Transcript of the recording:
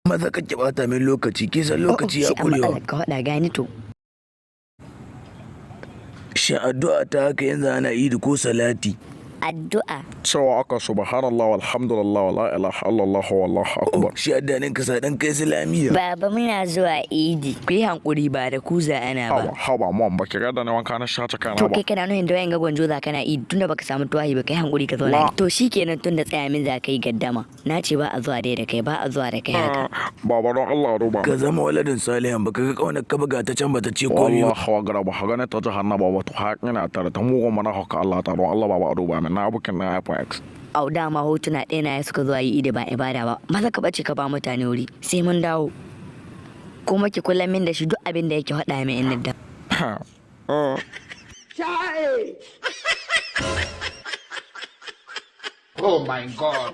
Maza kake bata min lokaci, kisan lokaci ya kurewa. Ka faɗa gani to. Shin addu'a ta haka yanzu ana idi ko salati? Addu'a. Cewa aka subhanallah walhamdulillah wala ilaha illallah wallahu akbar. Shi addanin ka sa dan kai islamiyya. Baba muna zuwa idi. Ku yi hankuri ba da ku za ana ba. Haba mom baki ga da ne wanka na shata kana To ba. kai kana nuna da wayan ga gwanjo za kana idi tunda baka samu tuwahi ba kai hankuri ka zauna. To shikenan tunda tsaya min za ka yi gaddama. Na ce ba a zuwa dai da kai ba a zuwa da kai haka. Baba don Allah ruba. Ka zama waladin salihan baka ga kaunar ka buga ta can bata ce komai ba. Wallahi wa garaba haga ne ta jahannama ba to haƙina tare ta mugun mana haka Allah ta don Allah baba ruba min na bukin na FX. Au dama hotuna ɗaya na suka zuwa yi idi ba ibada ba. Maza ka bace ka ba mutane wuri sai mun dawo. Kuma ki kula min da shi duk abin da yake faɗa min in da. Oh my God.